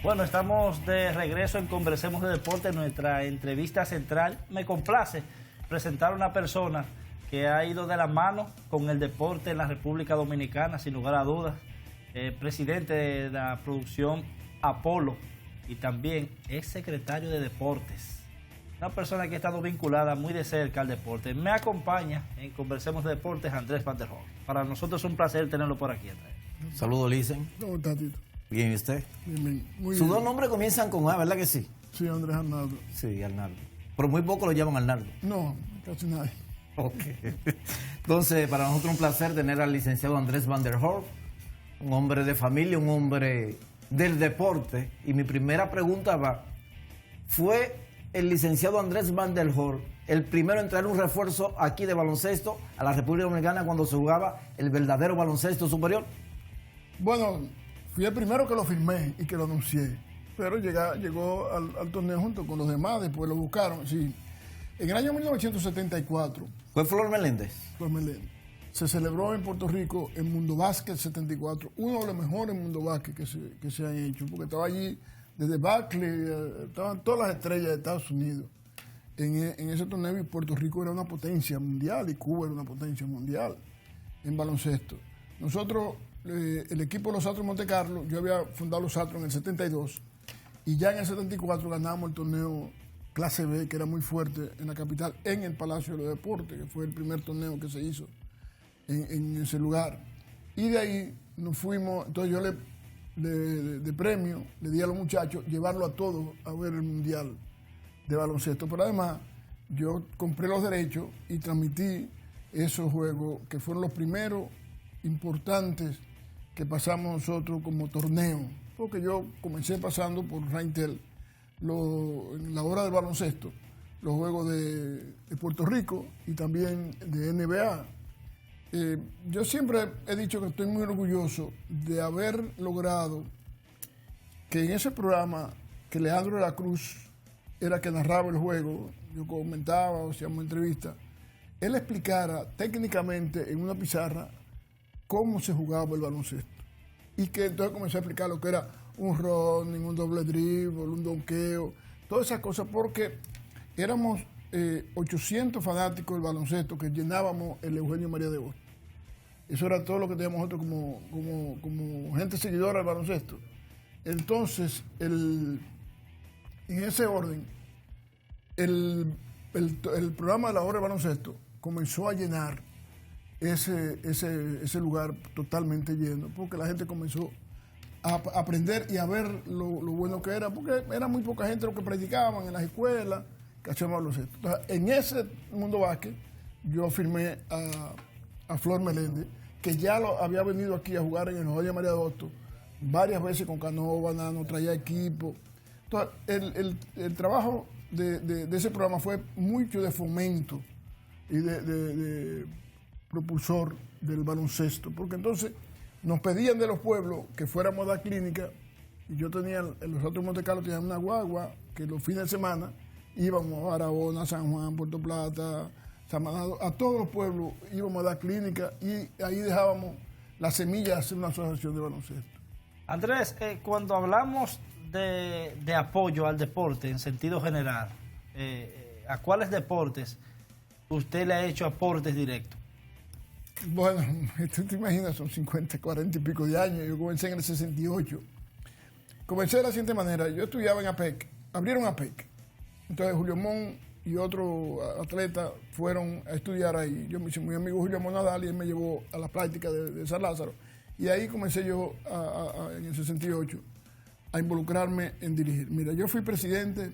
Bueno, estamos de regreso en Conversemos de Deporte, nuestra entrevista central. Me complace presentar a una persona que ha ido de la mano con el deporte en la República Dominicana, sin lugar a dudas. Presidente de la producción Apolo y también es secretario de Deportes. Una persona que ha estado vinculada muy de cerca al deporte. Me acompaña en Conversemos de Deportes Andrés Van der Hoorn. Para nosotros es un placer tenerlo por aquí, Andrés. Saludos, Licen. ¿Cómo está, Tito? Bien, ¿y usted? Bien. Muy Sus bien. dos nombres comienzan con A, ¿verdad que sí? Sí, Andrés Arnaldo. Sí, Arnaldo. Pero muy poco lo llaman Arnaldo. No, casi nadie. Ok. Entonces, para nosotros un placer tener al licenciado Andrés Van der Hoorn, un hombre de familia, un hombre del deporte. Y mi primera pregunta va, ¿fue el licenciado Andrés Van der Hoorn el primero en traer un refuerzo aquí de baloncesto a la República Dominicana cuando se jugaba el verdadero baloncesto superior? Bueno, fui el primero que lo firmé y que lo anuncié. Pero llegó al torneo junto con los demás, después lo buscaron. Sí. En el año 1974, ¿Fue Flor Meléndez? se celebró en Puerto Rico el Mundo Básquet 74, uno de los mejores Mundo Básquet que se han hecho, porque estaba allí desde Barkley, estaban todas las estrellas de Estados Unidos en ese torneo, y Puerto Rico era una potencia mundial y Cuba era una potencia mundial en baloncesto. Nosotros, el equipo de los Astros Monte Carlo, yo había fundado los Astros en el 72 y ya en el 74 ganamos el torneo Clase B, que era muy fuerte en la capital, en el Palacio de los Deportes, que fue el primer torneo que se hizo en ese lugar. Y de ahí nos fuimos, entonces yo de premio le di a los muchachos llevarlo a todos a ver el Mundial de baloncesto. Pero además yo compré los derechos y transmití esos juegos que fueron los primeros importantes que pasamos nosotros como torneo, porque yo comencé pasando por Raintel en la hora del baloncesto, los juegos de Puerto Rico y también de NBA. Yo siempre he dicho que estoy muy orgulloso de haber logrado que en ese programa que Leandro de la Cruz era que narraba el juego, yo comentaba o hacíamos entrevistas, él explicara técnicamente en una pizarra cómo se jugaba el baloncesto. Y que entonces comencé a explicar lo que era un running, un doble dribble, un donqueo, todas esas cosas, porque éramos 800 fanáticos del baloncesto que llenábamos el Eugenio María de Hostos. Eso era todo lo que teníamos nosotros como gente seguidora del baloncesto. Entonces, en ese orden, el programa de la hora de baloncesto comenzó a llenar ese lugar totalmente lleno, porque la gente comenzó a aprender y a ver lo bueno que era, porque era muy poca gente lo que practicaban en las escuelas, que hacían baloncesto. Entonces, en ese Mundo Básquet, yo firmé a Flor Meléndez, que ya había venido aquí a jugar en el Eugenio María de Hostos varias veces con Canóvana, nos traía equipo. Entonces, el trabajo de ese programa fue mucho de fomento y de propulsor del baloncesto, porque entonces nos pedían de los pueblos que fuéramos a dar clínica, y yo tenía, en los otros Monte Carlo tenían una guagua que los fines de semana íbamos a Barahona, San Juan, Puerto Plata, Samanado, a todos los pueblos íbamos a dar clínica, y ahí dejábamos la semilla de hacer una asociación de baloncesto. Andrés, cuando hablamos de apoyo al deporte en sentido general, ¿a cuáles deportes usted le ha hecho aportes directos? Bueno, tú te imaginas, son 50, 40 y pico de años. Yo comencé en el 68. Comencé de la siguiente manera. Yo estudiaba en APEC. Abrieron APEC. Entonces Julio Mon y otro atleta fueron a estudiar ahí. Yo me hice muy amigo Julio Mon Nadal y él me llevó a la práctica de San Lázaro. Y ahí comencé yo en el 68 a involucrarme en dirigir. Mira, yo fui presidente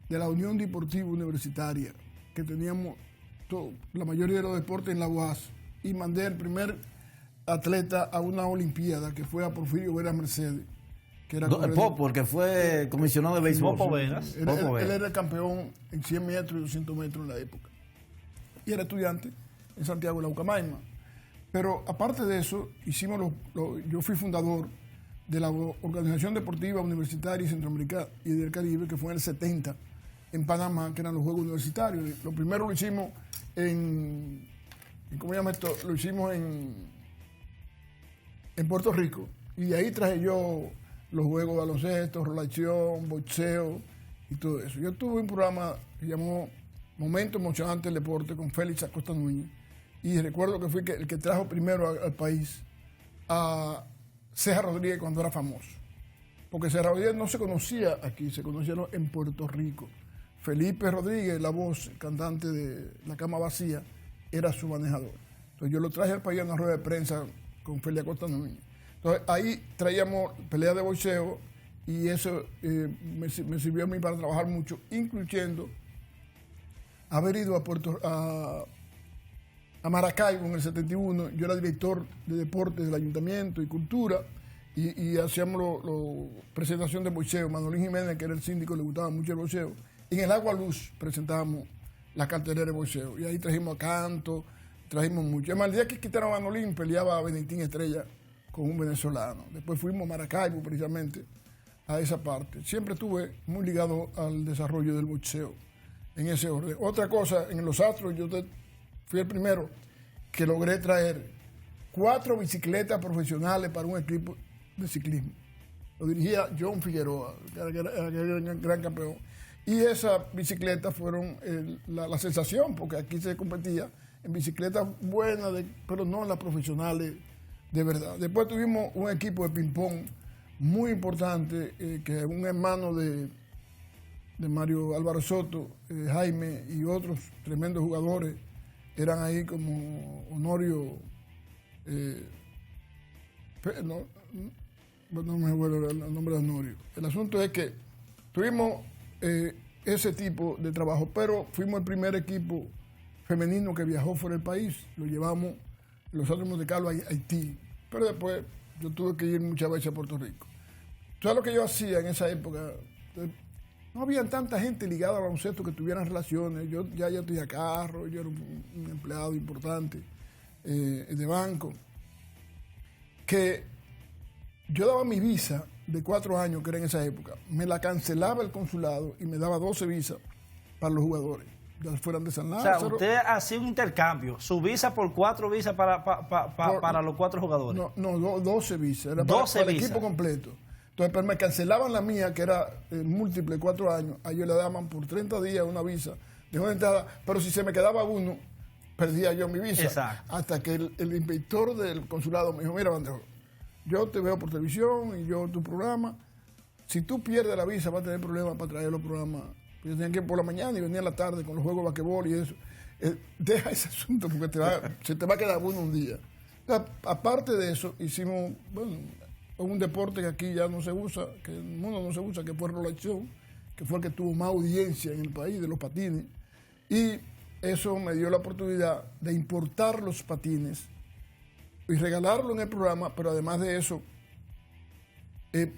de la Unión Deportiva Universitaria, que teníamos la mayoría de los deportes en la UAS. Y mandé el primer atleta a una olimpiada, que fue a Porfirio Vera Mercedes, que era Popo, el que fue comisionado de béisbol. Popo Veras. Él era el campeón en 100 metros y 200 metros en la época. Y era estudiante en Santiago de la Ucamaima. Pero aparte de eso, yo fui fundador de la Organización Deportiva Universitaria y Centroamericana y del Caribe, que fue en el 70, en Panamá, que eran los Juegos Universitarios. Lo primero lo hicimos ¿cómo se llama esto? Lo hicimos en Puerto Rico, y de ahí traje yo los juegos de baloncesto, relación, boxeo y todo eso. Yo tuve un programa que llamó Momento Emocionante del Deporte con Félix Acosta Núñez, y recuerdo que fui el que trajo primero al país a Ceja Rodríguez cuando era famoso. Porque Ceja Rodríguez no se conocía aquí, se conocía en Puerto Rico. Felipe Rodríguez, la voz, cantante de La Cama Vacía, era su manejador. Entonces yo lo traje al país a una rueda de prensa con Félix Acosta Núñez. Entonces ahí traíamos peleas de boxeo y eso me sirvió a mí para trabajar mucho, incluyendo haber ido a Maracaibo en el 71. Yo era director de deportes del ayuntamiento y cultura y hacíamos presentación de boxeo. Manolín Jiménez, que era el síndico, le gustaba mucho el boxeo. En el Agua Luz presentábamos la cartelera de boxeo y ahí trajimos a Canto, trajimos mucho. Además, el día que quitaron a Manolín peleaba a Benedictín Estrella con un venezolano. Después fuimos a Maracaibo precisamente a esa parte. Siempre estuve muy ligado al desarrollo del boxeo en ese orden. Otra cosa, en los Astros yo fui el primero que logré traer 4 bicicletas profesionales para un equipo de ciclismo. Lo dirigía John Figueroa, que era el gran campeón. Y esas bicicletas fueron la sensación, porque aquí se competía en bicicletas buenas, pero no en las profesionales de verdad. Después tuvimos un equipo de ping-pong muy importante, que un hermano de Mario Álvaro Soto, Jaime y otros tremendos jugadores eran ahí, como Honorio, no me acuerdo el nombre de Honorio. El asunto es que tuvimos ese tipo de trabajo, pero fuimos el primer equipo femenino que viajó fuera del país. Lo llevamos los otros Monte Carlo a Haití, pero después yo tuve que ir muchas veces a Puerto Rico. ¿Sabes lo que yo hacía en esa época? No había tanta gente ligada al baloncesto que tuvieran relaciones. Yo ya tenía carro, yo era un empleado importante de banco, que yo daba mi visa de 4 años, que era en esa época, me la cancelaba el consulado y me daba 12 visas para los jugadores, ya fueran de San Lázaro. O sea, usted hacía un intercambio, su visa por 4 visas para los 4 jugadores. No, 12 visas, era 12 para el visas. equipo completo. Entonces, pero me cancelaban la mía, que era múltiple, 4 años, a ellos le daban por 30 días una visa de una entrada, pero si se me quedaba uno, perdía yo mi visa. Exacto. Hasta que el inspector del consulado me dijo, mira, Bandejo, yo te veo por televisión y yo tu programa, si tú pierdes la visa vas a tener problemas para traer los programas. Yo tenía que ir por la mañana y venía en la tarde con los juegos de basquetbol y eso. Deja ese asunto porque se te va a quedar uno un día. O sea, aparte de eso, hicimos un deporte que aquí ya no se usa, que en el mundo no se usa, que fue el relación, que fue el que tuvo más audiencia en el país, de los patines. Y eso me dio la oportunidad de importar los patines y regalarlo en el programa, pero además de eso,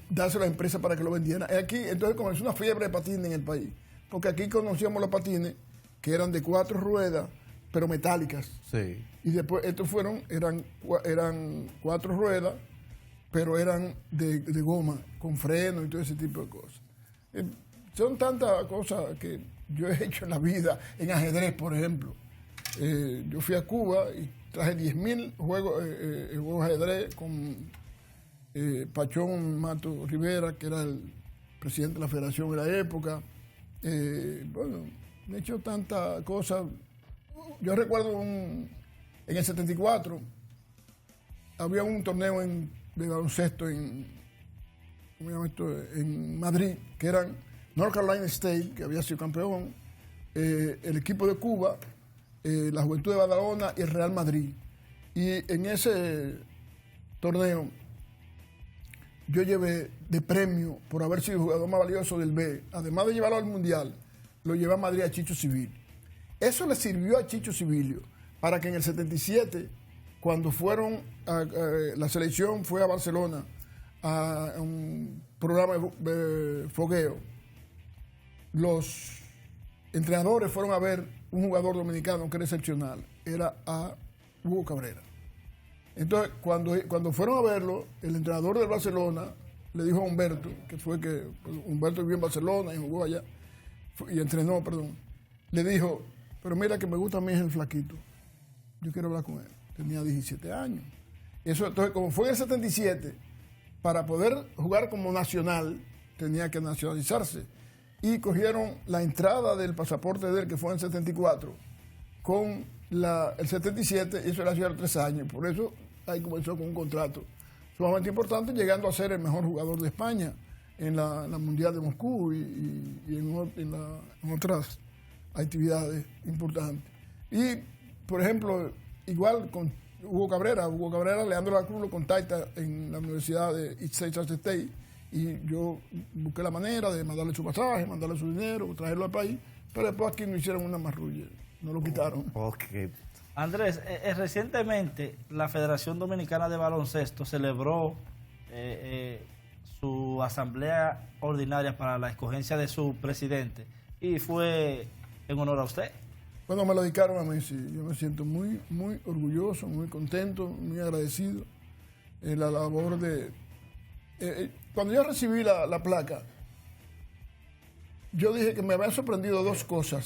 dárselo a la empresa para que lo vendieran. Aquí, entonces, comenzó una fiebre de patines en el país, porque aquí conocíamos los patines que eran de 4 ruedas, pero metálicas. Sí. Y después estos eran 4 ruedas, pero eran de goma, con freno y todo ese tipo de cosas. Son tantas cosas que yo he hecho en la vida, en ajedrez, por ejemplo. Yo fui a Cuba y traje 10.000 juegos de ajedrez con Pachón Mato Rivera, que era el presidente de la federación de la época. Bueno, he hecho tantas cosas. Yo recuerdo en el 74, había un torneo de baloncesto en Madrid, que eran North Carolina State, que había sido campeón, el equipo de Cuba, la Juventud de Badalona y el Real Madrid. Y en ese torneo yo llevé de premio, por haber sido el jugador más valioso del B, además de llevarlo al Mundial, lo llevé a Madrid a Chicho Civilio. Eso le sirvió a Chicho Civilio para que en el 77, cuando la selección fue a Barcelona a un programa de fogueo, los entrenadores fueron a ver un jugador dominicano que era excepcional, era a Hugo Cabrera. Entonces, cuando fueron a verlo, el entrenador del Barcelona le dijo a Humberto, Humberto vivió en Barcelona y jugó allá, y entrenó, le dijo, pero mira que me gusta a mí es el flaquito, yo quiero hablar con él. Tenía 17 años. Entonces, como fue en el 77, para poder jugar como nacional, tenía que nacionalizarse. Y cogieron la entrada del pasaporte de él, que fue en 74, con el 77, y eso era hace 3 años. Por eso ahí comenzó con un contrato sumamente importante, llegando a ser el mejor jugador de España en la Mundial de Moscú y en otras actividades importantes. Y, por ejemplo, igual con Hugo Cabrera, Leandro La Cruz lo contacta en la Universidad de East Texas State, y yo busqué la manera de mandarle su pasaje, mandarle su dinero, traerlo al país, pero después aquí no hicieron una marrulla, no lo quitaron. Okay. Andrés, recientemente la Federación Dominicana de Baloncesto celebró su asamblea ordinaria para la escogencia de su presidente, y fue en honor a usted. Bueno, me lo dedicaron a mí, sí. Yo me siento muy, muy orgulloso, muy contento, muy agradecido en la labor de... cuando yo recibí la placa, yo dije que me habían sorprendido 2 cosas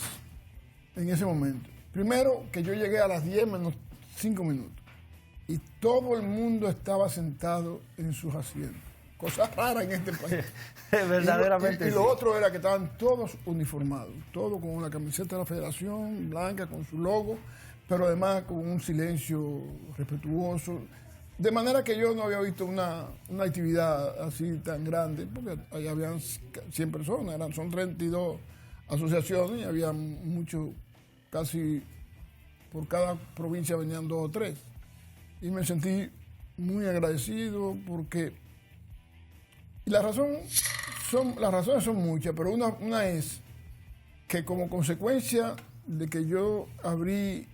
en ese momento. Primero, que yo llegué a las 10 menos 5 minutos y todo el mundo estaba sentado en sus asientos. Cosa rara en este país. Verdaderamente. Y lo otro era que estaban todos uniformados, todos con una camiseta de la Federación, blanca, con su logo, pero además con un silencio respetuoso. De manera que yo no había visto una actividad así tan grande, porque allá habían 100 personas, son 32 asociaciones y había muchos, casi por cada provincia venían 2 o 3. Y me sentí muy agradecido porque... Y las razones son muchas, pero una es que como consecuencia de que yo abrí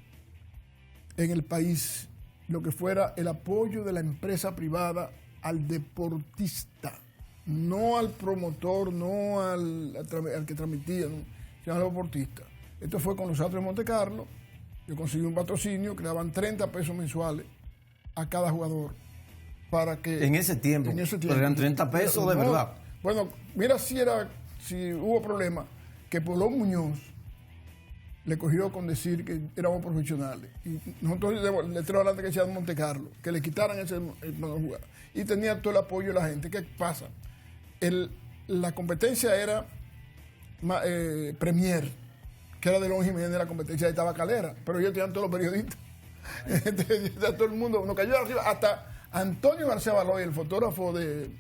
en el país lo que fuera el apoyo de la empresa privada al deportista, no al promotor, no al que transmitía, ¿no?, sino al deportista. Esto fue con los Astros de Monte Carlo. Yo conseguí un patrocinio que daban 30 pesos mensuales a cada jugador. Para que En ese tiempo. Pero eran 30 pesos de verdad. Bueno, mira si hubo problema, que Polón Muñoz le cogió con decir que éramos profesionales. Y nosotros le trajo adelante que decía Monte Carlo, que le quitaran ese jugar. Y tenía todo el apoyo de la gente. ¿Qué pasa? La competencia era Premier, que era de León Jiménez, la competencia de Tabacalera, pero ellos tenían todos los periodistas. Entonces, todo el mundo nos cayó arriba, hasta Antonio García Baloy, el fotógrafo del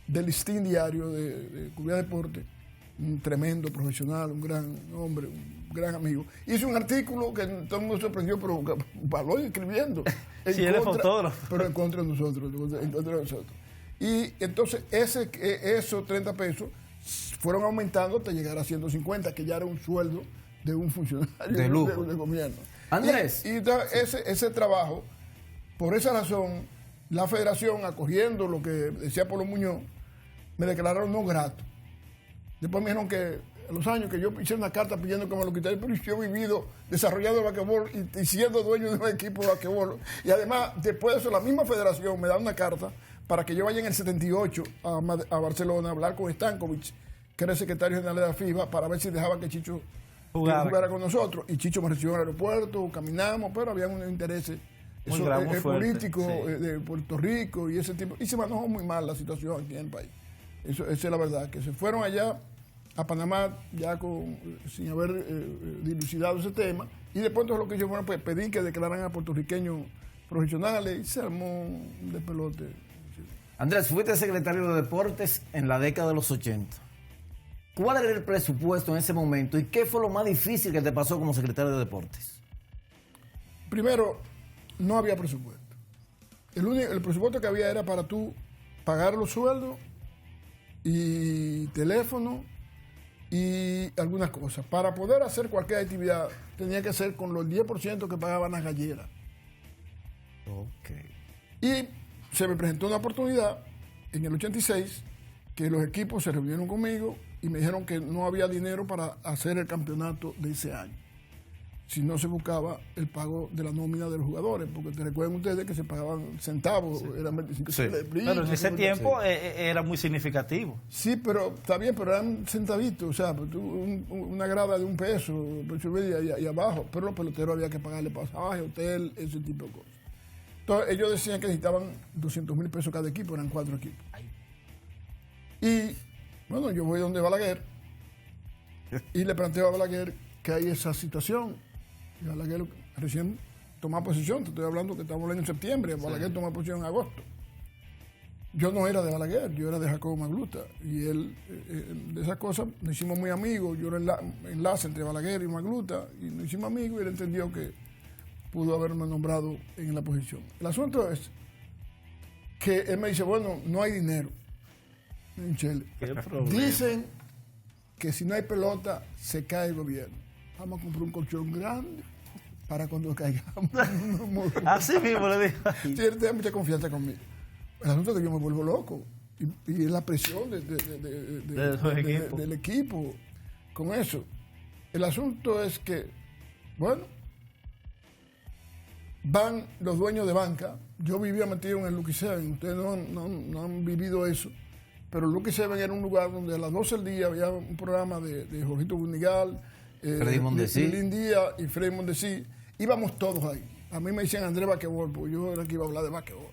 Listín Diario de Cuba Deporte, un tremendo profesional, un gran hombre, un gran amigo, hizo un artículo que todo el mundo sorprendió, pero Baloy escribiendo. Sí, él es fotógrafo. Pero en contra de nosotros. Y entonces esos 30 pesos fueron aumentando hasta llegar a 150, que ya era un sueldo de un funcionario de lujo de gobierno. Andrés. Y ese trabajo, por esa razón, la federación, acogiendo lo que decía Polo Muñoz, me declararon no grato. Después me dijeron que a los años que yo hice una carta pidiendo que me lo quitaran, pero yo he vivido desarrollando el basquetbol y siendo dueño de un equipo de basquetbol. Y además, después de eso, la misma federación me da una carta para que yo vaya en el 78 a Barcelona a hablar con Stankovic, que era el secretario general de la FIBA, para ver si dejaban que Chicho jugara con nosotros. Y Chicho me recibió en el aeropuerto, caminamos, pero había unos intereses políticos de Puerto Rico y ese tipo. Y se manejó muy mal la situación aquí en el país. Esa es la verdad, que se fueron allá a Panamá ya sin haber dilucidado ese tema. Y después entonces lo que yo pues pedí que declararan a puertorriqueños profesionales y se armó un despelote. Andrés, fuiste secretario de Deportes en la década de los 80. ¿Cuál era el presupuesto en ese momento y qué fue lo más difícil que te pasó como secretario de Deportes? Primero, no había presupuesto. El presupuesto que había era para tú pagar los sueldos y teléfono y algunas cosas. Para poder hacer cualquier actividad tenía que ser con los 10% que pagaban las galleras. Okay. Y se me presentó una oportunidad en el 86 que los equipos se reunieron conmigo y me dijeron que no había dinero para hacer el campeonato de ese año si no se buscaba el pago de la nómina de los jugadores, porque te recuerden ustedes que se pagaban centavos, eran 25 centavos. Pero en ese tiempo era muy significativo. Sí, pero está bien, pero eran centavitos, o sea, una grada de $1, peso y medio y abajo, pero los peloteros había que pagarle pasaje, hotel, ese tipo de cosas. Entonces, ellos decían que necesitaban 200,000 pesos cada equipo, eran 4 equipos. Y, bueno, yo voy donde Balaguer y le planteo a Balaguer que hay esa situación. Y Balaguer recién tomó posición, te estoy hablando que estamos hablando en septiembre, Balaguer tomó posición en agosto. Yo no era de Balaguer, yo era de Jacobo Magluta. Y él, de esas cosas, nos hicimos muy amigos. Yo era enlace entre Balaguer y Magluta, y nos hicimos amigos y él entendió que pudo haberme nombrado en la posición. El asunto es que él me dice, bueno, no hay dinero en Chile. Dicen que si no hay pelota, se cae el gobierno. Vamos a comprar un colchón grande para cuando caigamos. Así mismo le dijo. Sí, él tiene mucha confianza conmigo. El asunto es que yo me vuelvo loco. Y es la presión del equipo con eso. El asunto es que, bueno, van los dueños de banca. Yo vivía metido en el Lucky Seven. Ustedes no han vivido eso. Pero el Lucky Seven era un lugar donde a las 12 del día había un programa de Jorgito Bunigal, Freddy Mondesi, Lilín Díaz y Freddy Mondesi. Íbamos todos ahí. A mí me decían Andrés Basquetbol, porque yo era el que iba a hablar de basquetbol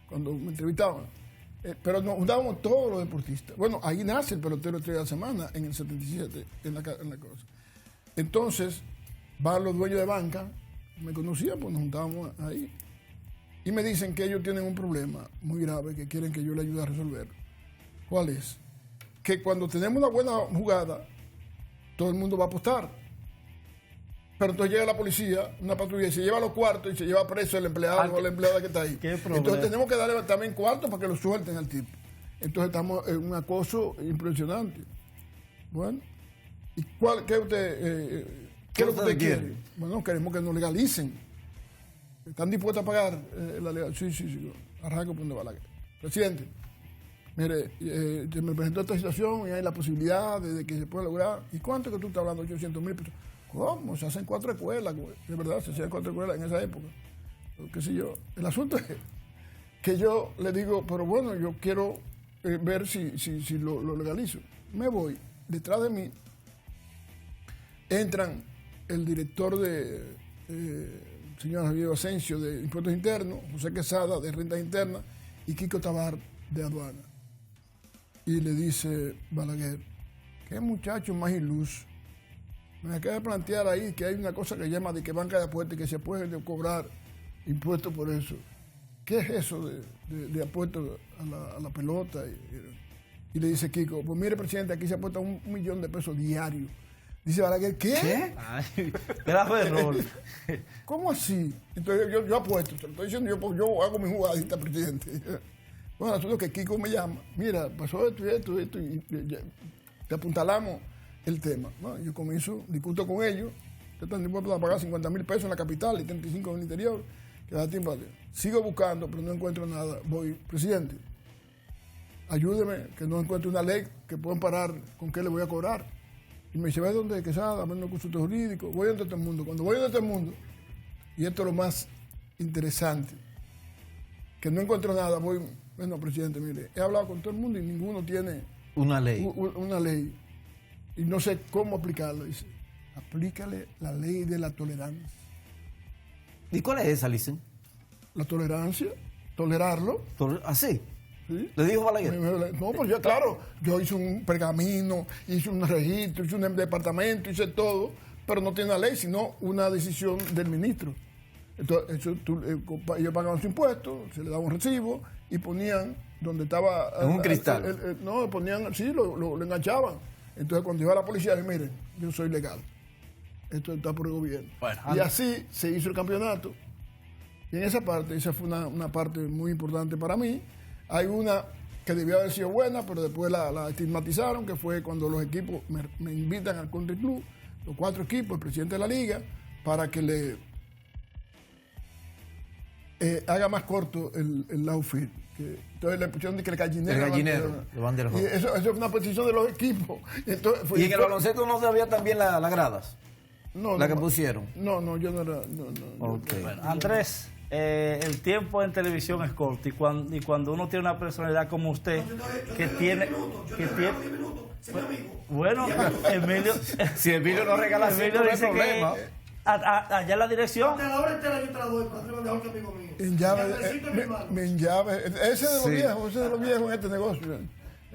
cuando me entrevistaban. Pero nos juntábamos todos los deportistas. Bueno, ahí nace el pelotero estrella de la semana, en el 77, en la cosa. Entonces, van los dueños de banca, me conocían, pues nos juntábamos ahí. Y me dicen que ellos tienen un problema muy grave que quieren que yo les ayude a resolver. ¿Cuál es? Que cuando tenemos una buena jugada, todo el mundo va a apostar. Pero entonces llega la policía, una patrulla, y se lleva los cuartos y se lleva preso el empleado o la empleada que está ahí. Entonces tenemos que darle también cuartos para que lo suelten al tipo. Entonces estamos en un acoso impresionante. Bueno, ¿y qué usted, qué es lo que usted quiere? Bueno, queremos que nos legalicen. ¿Están dispuestos a pagar la legalización? Sí. Arranco por donde va la guerra. Presidente, mire, me presentó esta situación y hay la posibilidad de que se pueda lograr. ¿Y cuánto que tú estás hablando? 800,000 pesos. ¿Cómo? Se hacen 4 escuelas, güey. De verdad, se hacían 4 escuelas en esa época. ¿Qué sé yo? El asunto es que yo le digo, pero bueno, yo quiero ver si lo legalizo. Me voy. Detrás de mí entran el director de señor Javier Asensio de Impuestos Internos, José Quesada de Rentas Internas y Kiko Tabar de Aduana. Y le dice Balaguer, qué muchacho más iluso. Me acaba de plantear ahí que hay una cosa que llama de que banca de apuestas y que se puede cobrar impuestos por eso. ¿Qué es eso de apuestos a la pelota? Y le dice Kiko, pues mire, presidente, aquí se apuesta $1,000,000 de pesos diarios. Dice Balaguer, ¿qué? Ay, grave error. ¿Cómo así? Entonces yo apuesto, te lo estoy diciendo, yo hago mi jugadita, presidente. Bueno, eso es lo que Kiko me llama. Mira, pasó esto, y te apuntalamos el tema. Bueno, yo comienzo, discuto con ellos, están dispuestos a pagar 50,000 pesos en la capital y 35 en el interior, que da tiempo. Sigo buscando, pero no encuentro nada. Voy, presidente, ayúdeme, que no encuentro una ley que puedan parar con qué le voy a cobrar. Y me dice, ¿ves dónde Quesada? Dame un consultor jurídico. Voy a este mundo. Cuando voy a este mundo, y esto es lo más interesante, que no encuentro nada, voy, bueno, presidente, mire, he hablado con todo el mundo y ninguno tiene una ley. Una ley. Y no sé cómo aplicarlo. Dice, aplícale la ley de la tolerancia. ¿Y cuál es esa, Licen? La tolerancia, tolerarlo. ¿Así? ¿Sí? ¿Le dijo Balaguer? No, pues ya, claro, yo hice un pergamino, hice un registro, hice un departamento, hice todo, pero no tiene una ley, sino una decisión del ministro. Entonces, ellos pagaban su impuesto, se le daba un recibo y ponían donde estaba... En un cristal. No, ponían, sí, lo enganchaban. Entonces, cuando iba la policía, le miren, yo soy legal. Esto está por el gobierno. Bueno, y así se hizo el campeonato. Y en esa parte, esa fue una parte muy importante para mí. Hay una que debió haber sido buena, pero después la estigmatizaron, que fue cuando los equipos me invitan al country club, los 4 equipos, el presidente de la liga, para que le haga más corto el outfield. Entonces le pusieron de que el gallinero. Y eso es una petición de los equipos. Entonces, ¿Y en el baloncesto no había también las gradas? No. ¿La que pusieron? No, yo no era... Okay. Bueno, Andrés, el tiempo en televisión es corto y cuando uno tiene una personalidad como usted que tiene... Bueno, Emilio... Si Emilio no regala 100, no hay problema. allá en la dirección. Hasta la hora entera yo te la doy, para mejor que amigo mío. En llave, en llave. Ese de los viejos, ese de los viejos en este negocio.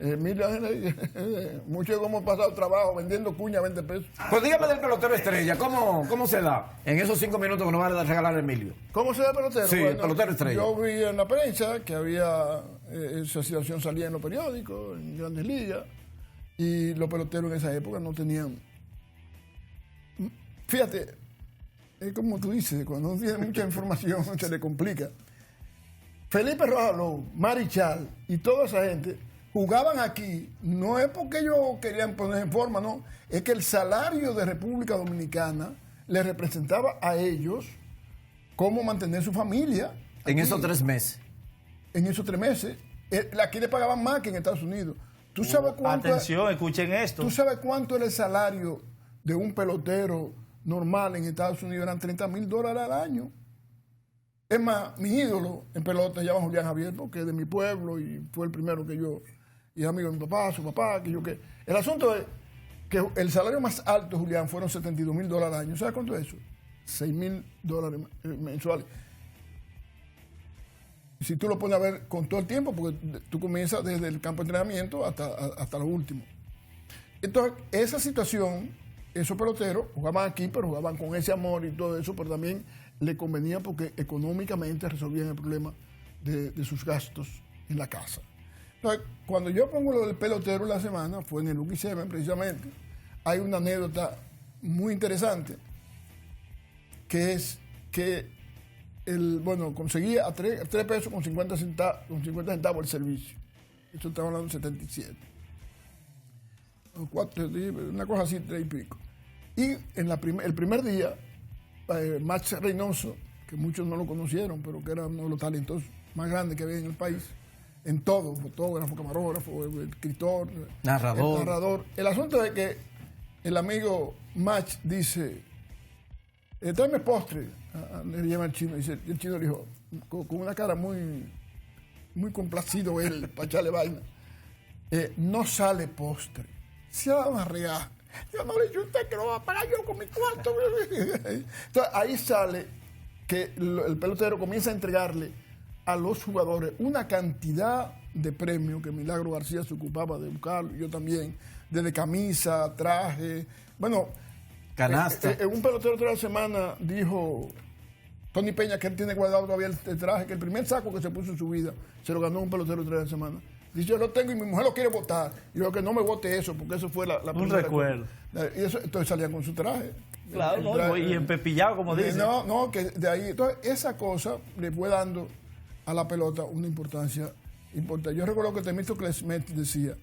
Emilio Ángel, muchos hemos pasado trabajo vendiendo cuña a 20 pesos. Pues dígame del pelotero estrella, ¿cómo se da en esos 5 minutos que nos va a regalar Emilio? ¿Cómo se da el pelotero? Sí, el pelotero estrella. Yo vi en la prensa que había, esa situación salía en los periódicos, en Grandes Ligas, y los peloteros en esa época no tenían... Fíjate, es como tú dices, cuando uno tiene mucha información se le complica. Felipe Rojas Lobo, Marichal y toda esa gente jugaban aquí, no es porque ellos querían poner en forma, no, es que el salario de República Dominicana les representaba a ellos cómo mantener su familia. En aquí. esos 3 meses. En esos 3 meses. Aquí le pagaban más que en Estados Unidos. ¿Tú sabes cuánto Atención, escuchen esto. ¿Tú sabes cuánto era el salario de un pelotero normal en Estados Unidos? Eran $30,000 al año. Es más, mi ídolo en pelota se llama Julián Javier, porque es de mi pueblo y fue el primero que yo, y amigo de mi papá, su papá, que yo que... El asunto es que el salario más alto de Julián fueron $72,000 al año. ¿Sabes cuánto es eso? $6,000 mensuales. Si tú lo pones a ver con todo el tiempo, porque tú comienzas desde el campo de entrenamiento hasta lo último. Entonces, esa situación, esos peloteros jugaban aquí, pero jugaban con ese amor y todo eso, pero también le convenía porque económicamente resolvían el problema de sus gastos en la casa. Entonces, cuando yo pongo lo del pelotero en la semana, fue en el Lucky Seven precisamente, hay una anécdota muy interesante, que es que conseguía a 3 pesos con 50 centavos el servicio. Esto estaba hablando de 77. Una cosa así, 3 y pico. Y en el primer día, Max Reynoso, que muchos no lo conocieron, pero que era uno de los talentosos más grandes que había en el país, en todo, fotógrafo, camarógrafo, escritor, narrador. El asunto es que el amigo Max dice, tráeme postre, le llama al chino, dice, y el chino le dijo, con una cara muy complacido él, para echarle vaina, no sale postre, se van a regar. Yo no le dije a usted que lo va a pagar yo con mi cuarto. Entonces ahí sale que el pelotero comienza a entregarle a los jugadores una cantidad de premios que Milagro García se ocupaba de buscarlo, yo también, desde camisa, traje, bueno, canasta. Un pelotero de la semana dijo Tony Peña que él tiene guardado todavía el traje, que el primer saco que se puso en su vida se lo ganó un pelotero de la semana. Dice, yo lo tengo y mi mujer lo quiere votar. Y yo que no me vote eso, porque eso fue la un recuerdo. Y eso, entonces salían con su traje. Claro, traje, y empepillado, como dicen. No, que de ahí. Entonces, esa cosa le fue dando a la pelota una importancia importante. Yo recuerdo que Temístocles Smith decía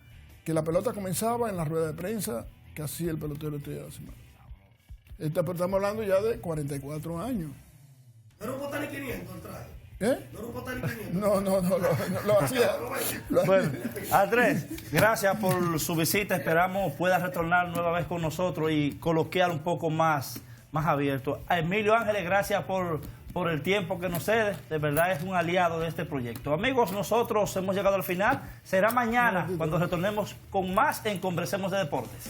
que la pelota comenzaba en la rueda de prensa que hacía el pelotero de la semana. Pero estamos hablando ya de 44 años. ¿No era un botar ni 500 el traje? ¿Eh? ¿No era un botar ni 500? No, lo hacía. Bueno, Andrés, gracias por su visita. Esperamos pueda retornar nueva vez con nosotros y coloquiar un poco más abierto. A Emilio Ángeles, gracias por el tiempo que nos cede. De verdad es un aliado de este proyecto. Amigos, nosotros hemos llegado al final. Será mañana cuando retornemos con más en Conversemos de Deportes.